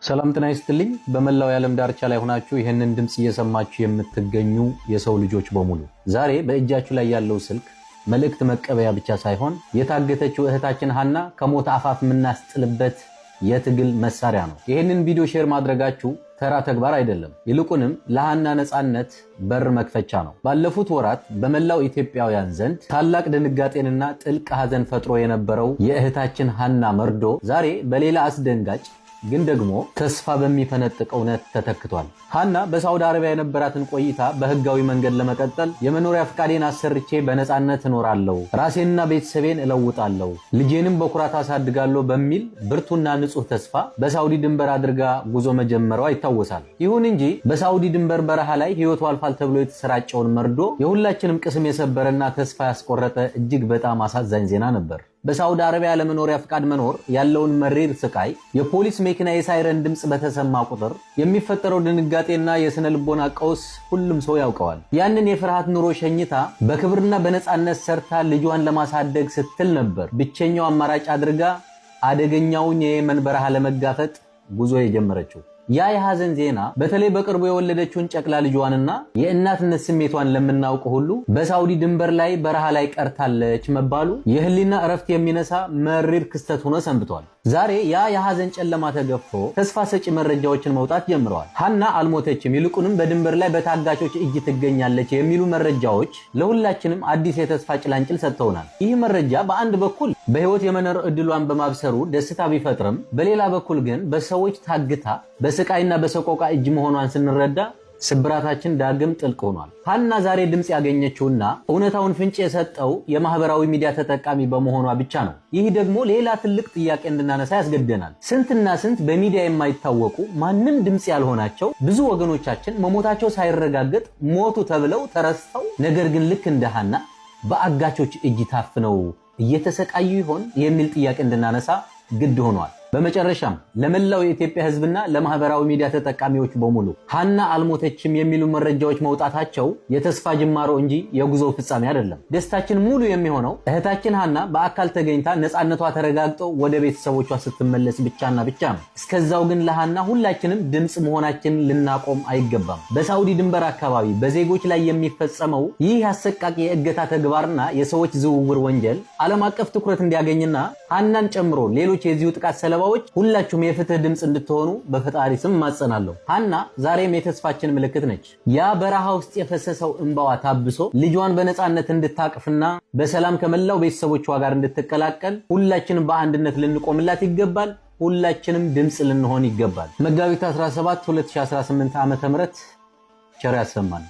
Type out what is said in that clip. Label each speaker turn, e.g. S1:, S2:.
S1: ሰላም ጤና ይስጥልኝ። በመላው የዓለም ዳርቻ ላይ ሆናችሁ ይሄንን ድምጽ እየሰማችሁ የምትገኙ የሰው ልጆች በሙሉ ዛሬ በእጃችሁ ላይ ያለው ስልክ መልእክት መቀበያ ብቻ ሳይሆን የታገተችው እህታችን ሀና ከሞት አፋፍ የምናስጥልበት የትግል መሳሪያ ነው። ይሄንን ቪዲዮ ሼር ማድረጋችሁ ተራ ተግባር አይደለም። ይልቁንም ለሃና ነጻነት በር መክፈቻ ነው። ባለፉት ወራት በመላው ኢትዮጵያውያን ዘንድ ታላቅ ድንጋጤንና ጥልቅ ሐዘን ፈጥሮ የነበረው የእህታችን ሀና መርዶ ዛሬ በሌላ አስደንጋጭ ግን ደግሞ ተስፋ በሚፈነጥቅ እውነት ተተክቷል። ሃና በሳውዲ አረቢያ የነበራትን ቆይታ በህጋዊ መንገድ ለመቀጠል የመኖሪያ ፍቃዴን አሰርቼ በነጻነት እኖራለሁ፣ ራሴንና ቤተሰቤን እለውጣለሁ፣ ልጄንም በኩራት አሳድጋለሁ በሚል ብርቱና ንጹህ ተስፋ በሳውዲ ድንበር አድርጋ ጉዞ መጀመሯ ይታወሳል። ይሁን እንጂ በሳውዲ ድንበር በረሃ ላይ ህይወቱ አልፋል ተብሎ የተሰራጨውን መርዶ የሁላችንም ቅስም የሰበረና ተስፋ ያስቆረጠ እጅግ በጣም አሳዛኝ ዜና ነበር። በሳውዲ አረቢያ ለመኖሪያ ፍቃድ መኖር ያለውን መሪር ስቃይ የፖሊስ መኪና የሳይረን ድምጽ በተሰማ ቁጥር የሚፈጠረው ድንጋጤና የስነ ልቦና ቀውስ ሁሉም ሰው ያውቀዋል። ያንን የፍርሃት ኑሮ ሸኝታ በክብርና በነጻነት ሰርታ ልጇን ለማሳደግ ስትል ነበር ብቸኛው አማራጭ አድርጋ አደገኛውን የየመን በረሃ ለመጋፈጥ ጉዞ የጀመረችው። ያ የሐዘን ዜና በተለይ በቅርቡ የወለደችውን ጨቅላ ልጇንና የእናትነት ስሜቷን ለምናውቅ ሁሉ በሳውዲ ድንበር ላይ በረሃ ላይ ቀርታለች መባሉ የህሊና እረፍት የሚነሳ መሪር ክስተት ሆኖ ሰንብቷል። ዛሬ ያ የሐዘን ጨለማ ተገፎ ተስፋ ሰጪ መረጃዎችን መውጣት ጀምረዋል። ሃና አልሞተችም፣ ይልቁንም በድንበር ላይ በታጋቾች እጅ ትገኛለች የሚሉ መረጃዎች ለሁላችንም አዲስ የተስፋ ጭላንጭል ሰጥተውናል። ይህ መረጃ በአንድ በኩል በህይወት የመኖር ዕድሏን በማብሰሩ ደስታ ቢፈጥርም፣ በሌላ በኩል ግን በሰዎች ታግታ በስቃይና በሰቆቃ እጅ መሆኗን ስንረዳ ስብራታችን ዳግም ጥልቅ ሆኗል። ሃና ዛሬ ድምጽ ያገኘችውና እውነታውን ፍንጭ የሰጠው የማህበራዊ ሚዲያ ተጠቃሚ በመሆኗ ብቻ ነው። ይህ ደግሞ ሌላ ትልቅ ጥያቄ እንድናነሳ ያስገድደናል። ስንትና ስንት በሚዲያ የማይታወቁ ማንም ድምጽ ያልሆናቸው ብዙ ወገኖቻችን መሞታቸው ሳይረጋገጥ ሞቱ ተብለው ተረስተው፣ ነገር ግን ልክ እንደ ሃና በአጋቾች እጅ ታፍነው እየተሰቃዩ ይሆን የሚል ጥያቄ እንድናነሳ ግድ ሆኗል። በመጨረሻም ለመላው የኢትዮጵያ ህዝብና ለማህበራዊ ሚዲያ ተጠቃሚዎች በሙሉ ሃና አልሞተችም የሚሉ መረጃዎች መውጣታቸው የተስፋ ጅማሮ እንጂ የጉዞ ፍጻሜ አይደለም። ደስታችን ሙሉ የሚሆነው እህታችን ሃና በአካል ተገኝታ ነጻነቷ ተረጋግጦ ወደ ቤተሰቦቿ ስትመለስ ብቻና ብቻ ነው። እስከዛው ግን ለሃና ሁላችንም ድምጽ መሆናችንን ልናቆም አይገባም። በሳውዲ ድንበር አካባቢ በዜጎች ላይ የሚፈጸመው ይህ አሰቃቂ የእገታ ተግባርና የሰዎች ዝውውር ወንጀል ዓለም አቀፍ ትኩረት እንዲያገኝና ሃናን ጨምሮ ሌሎች የዚሁ ጥቃት ሰለባዎች ሁላችሁም የፍትህ ድምጽ እንድትሆኑ በፈጣሪ ስም ማጸናለሁ። ሃና ዛሬም የተስፋችን ምልክት ነች። ያ በረሃ ውስጥ የፈሰሰው እንባዋ ታብሶ ልጇን በነጻነት እንድታቅፍና በሰላም ከመላው ቤተሰቦቿ ጋር እንድትቀላቀል ሁላችንም በአንድነት ልንቆምላት ይገባል። ሁላችንም ድምጽ ልንሆን ይገባል። መጋቢት 17 2018 ዓ.ም ቸር ያሰማን።